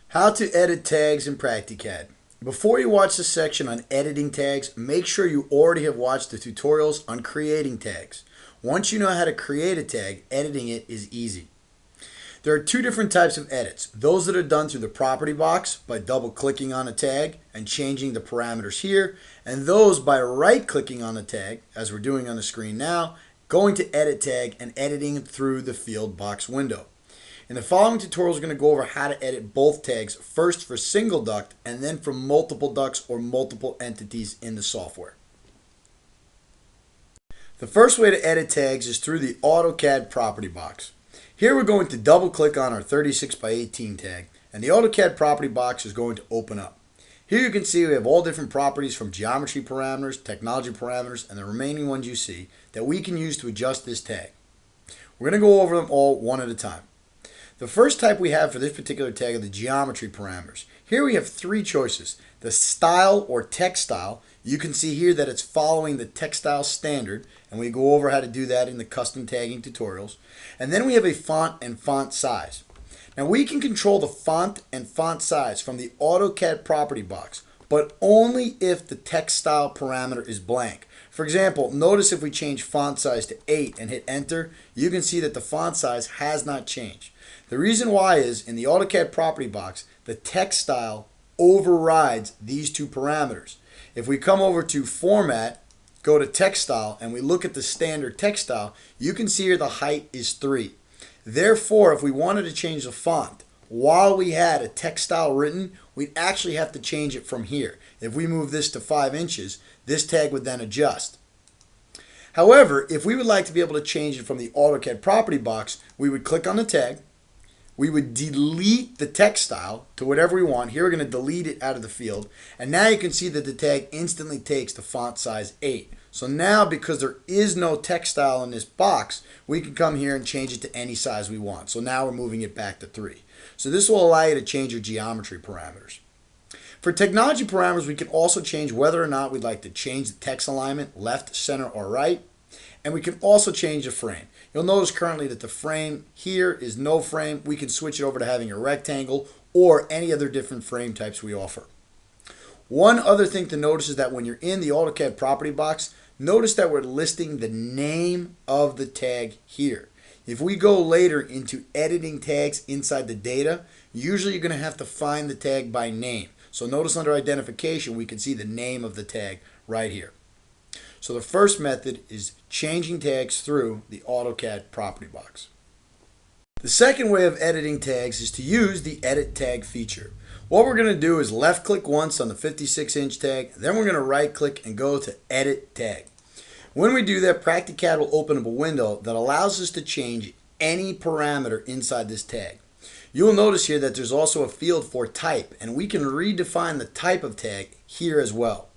How to edit tags in PractiCAD. Before you watch the section on editing tags, make sure you already have watched the tutorials on creating tags. Once you know how to create a tag, editing it is easy. There are two different types of edits. Those that are done through the property box by double-clicking on a tag and changing the parameters here, and those by right-clicking on the tag, as we're doing on the screen now, going to Edit Tag and editing through the field box window. In the following tutorials, we're going to go over how to edit both tags, first for single duct and then for multiple ducts or multiple entities in the software. The first way to edit tags is through the AutoCAD Property Box. Here we're going to double click on our 36 by 18 tag and the AutoCAD Property Box is going to open up. Here you can see we have all different properties from geometry parameters, technology parameters, and the remaining ones you see that we can use to adjust this tag. We're going to go over them all one at a time. The first type we have for this particular tag are the geometry parameters. Here we have three choices. The style or text style, you can see here that it's following the textile standard, and we go over how to do that in the custom tagging tutorials. And then we have a font and font size. Now we can control the font and font size from the AutoCAD Property Box, but only if the text style parameter is blank. For example, notice if we change font size to 8 and hit enter, you can see that the font size has not changed. The reason why is in the AutoCAD Property Box, the text style overrides these two parameters. If we come over to Format, go to Text Style, and we look at the standard text style, you can see here the height is 3. Therefore, if we wanted to change the font while we had a text style written, we'd actually have to change it from here. If we move this to 5 inches, this tag would then adjust. However, if we would like to be able to change it from the AutoCAD Property Box, we would click on the tag, we would delete the text style to whatever we want. Here we're going to delete it out of the field. And now you can see that the tag instantly takes the font size 8. So now because there is no text style in this box, we can come here and change it to any size we want. So now we're moving it back to 3. So this will allow you to change your geometry parameters. For technology parameters, we can also change whether or not we'd like to change the text alignment, left, center, or right. And we can also change the frame. You'll notice currently that the frame here is no frame. We can switch it over to having a rectangle or any other different frame types we offer. One other thing to notice is that when you're in the AutoCAD Property Box, notice that we're listing the name of the tag here. If we go later into editing tags inside the data, usually you're going to have to find the tag by name. So notice under identification, we can see the name of the tag right here. So the first method is changing tags through the AutoCAD Property Box. The second way of editing tags is to use the Edit Tag feature. What we're going to do is left click once on the 56-inch tag, then we're going to right click and go to Edit Tag. When we do that, PractiCAD will open up a window that allows us to change any parameter inside this tag. You'll notice here that there's also a field for type, and we can redefine the type of tag here as well.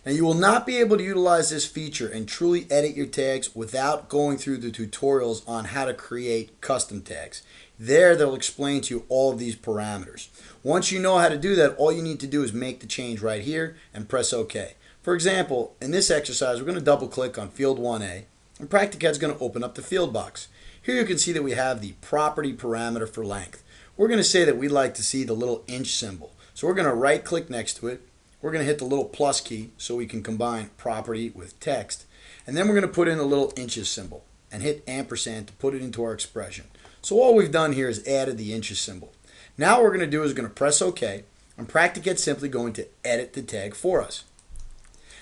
Now you will not be able to utilize this feature and truly edit your tags without going through the tutorials on how to create custom tags. There they'll explain to you all of these parameters. Once you know how to do that, all you need to do is make the change right here and press OK. For example, in this exercise we're going to double click on field 1A and PractiCAD is going to open up the field box. Here you can see that we have the property parameter for length. We're going to say that we'd like to see the little inch symbol. So we're going to right click next to it. We're going to hit the little plus key so we can combine property with text. And then we're going to put in the little inches symbol and hit ampersand to put it into our expression. So all we've done here is added the inches symbol. Now what we're going to do is we're going to press OK, and PractiCAD is simply going to edit the tag for us.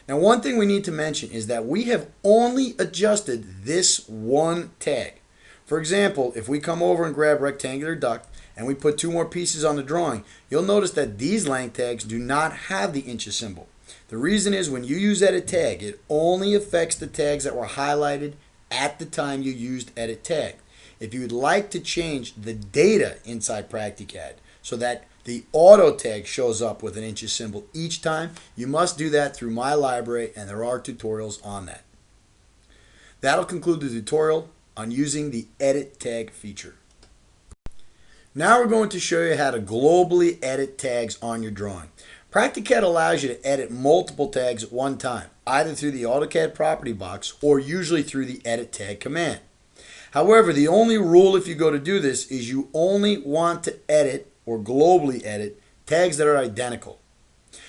Now one thing we need to mention is that we have only adjusted this one tag. For example, if we come over and grab rectangular duct and we put 2 more pieces on the drawing, you'll notice that these length tags do not have the inches symbol. The reason is when you use Edit Tag, it only affects the tags that were highlighted at the time you used Edit Tag. If you would like to change the data inside PractiCAD so that the auto tag shows up with an inches symbol each time, you must do that through my library, and there are tutorials on that. That'll conclude the tutorial on using the Edit Tag feature. Now we're going to show you how to globally edit tags on your drawing. PractiCAD allows you to edit multiple tags at one time, either through the AutoCAD Property Box or usually through the Edit Tag command. However, the only rule if you go to do this is you only want to edit or globally edit tags that are identical.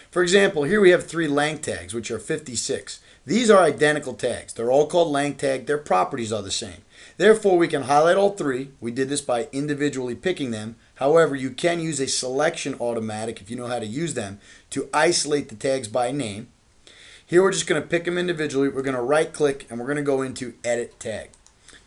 For example, here we have 3 length tags, which are 56. These are identical tags. They're all called length tag. Their properties are the same. Therefore, we can highlight all 3. We did this by individually picking them. However, you can use a selection automatic, if you know how to use them, to isolate the tags by name. Here we're just going to pick them individually. We're going to right click and we're going to go into edit tag.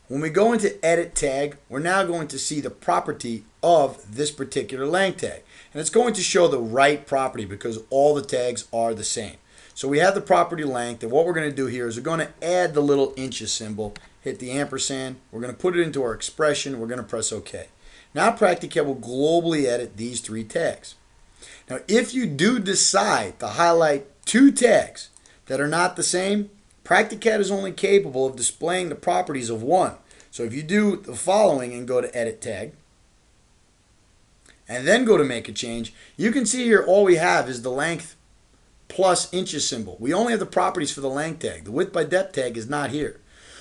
When we go into edit tag, we're now going to see the property of this particular length tag. And it's going to show the right property because all the tags are the same. So we have the property length, and what we're going to do here is we're going to add the little inches symbol, hit the ampersand, we're going to put it into our expression, we're going to press OK. Now PractiCAD will globally edit these 3 tags. Now if you do decide to highlight 2 tags that are not the same, PractiCAD is only capable of displaying the properties of one. So if you do the following and go to edit tag, and then go to make a change, you can see here all we have is the length plus inches symbol. We only have the properties for the length tag. The width by depth tag is not here.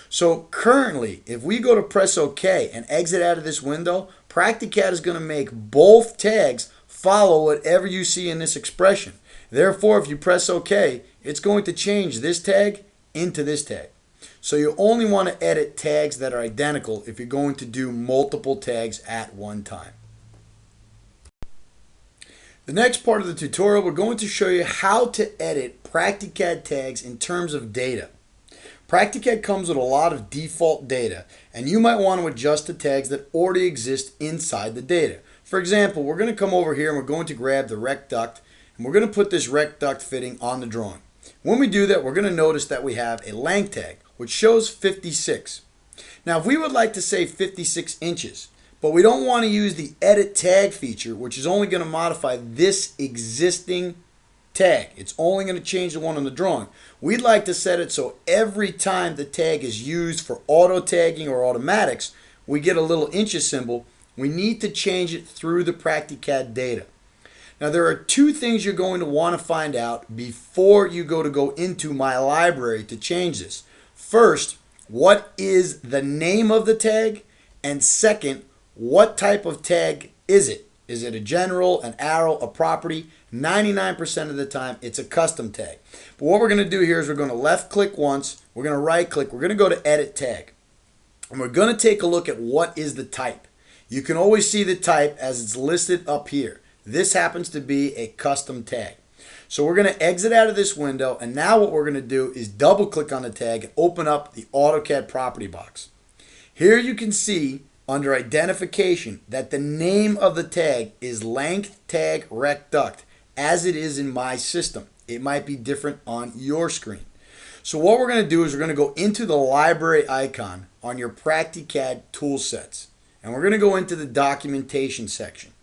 So currently, if we go to press OK and exit out of this window, PractiCAD is going to make both tags follow whatever you see in this expression. Therefore, if you press OK, it's going to change this tag into this tag. So you only want to edit tags that are identical if you're going to do multiple tags at one time. The next part of the tutorial, we're going to show you how to edit PractiCAD tags in terms of data. PractiCAD comes with a lot of default data, and you might want to adjust the tags that already exist inside the data. For example, we're going to come over here and we're going to grab the rect duct, and we're going to put this rect duct fitting on the drawing. When we do that, we're going to notice that we have a length tag, which shows 56. Now, if we would like to say 56 inches, but we don't want to use the edit tag feature, which is only going to modify this existing tag. It's only going to change the one on the drawing. We'd like to set it so every time the tag is used for auto tagging or automatics, we get a little inches symbol. We need to change it through the PractiCAD data. Now there are 2 things you're going to want to find out before you go into My Library to change this. First, what is the name of the tag? And second, what type of tag is it? Is it a general, an arrow, a property? 99% of the time, it's a custom tag. But what we're going to do here is we're going to left click once, we're going to right click, we're going to go to edit tag. And we're going to take a look at what is the type. You can always see the type as it's listed up here. This happens to be a custom tag. So we're going to exit out of this window, and now what we're going to do is double click on the tag and open up the AutoCAD Property Box. Here you can see under identification that the name of the tag is length tag rect duct, as it is in my system. It might be different on your screen. So what we're going to do is we're going to go into the library icon on your PractiCAD tool sets, and we're going to go into the documentation section.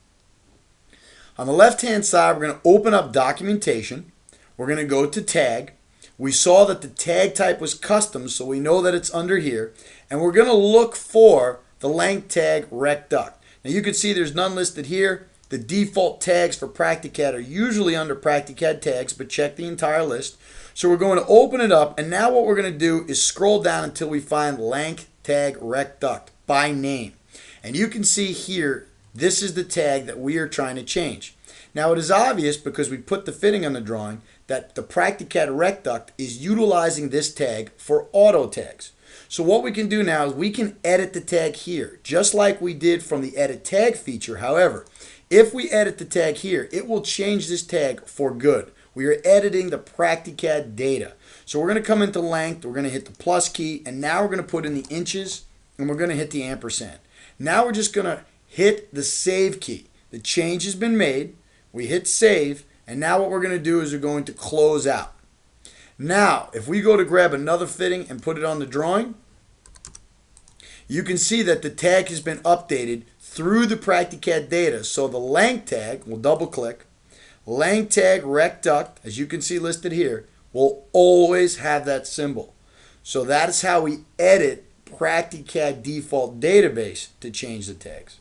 On the left hand side, we're going to open up documentation. We're going to go to tag. We saw that the tag type was custom, so we know that it's under here, and we're going to look for the length tag rect duct. Now you can see there's none listed here. The default tags for PractiCAD are usually under PractiCAD tags, but check the entire list. So we're going to open it up, and now what we're going to do is scroll down until we find length tag rect duct by name. And you can see here, this is the tag that we are trying to change. Now it is obvious because we put the fitting on the drawing that the PractiCAD rect duct is utilizing this tag for auto tags. So what we can do now is we can edit the tag here, just like we did from the edit tag feature. However, if we edit the tag here, it will change this tag for good. We are editing the PractiCAD data. So we're going to come into length, we're going to hit the plus key, and now we're going to put in the inches, and we're going to hit the ampersand. Now we're just going to hit the save key. The change has been made. We hit save, and now what we're going to do is we're going to close out. Now, if we go to grab another fitting and put it on the drawing, you can see that the tag has been updated through the PractiCAD data. So the length tag, we'll double click, length tag rect duct, as you can see listed here, will always have that symbol. So that is how we edit PractiCAD default database to change the tags.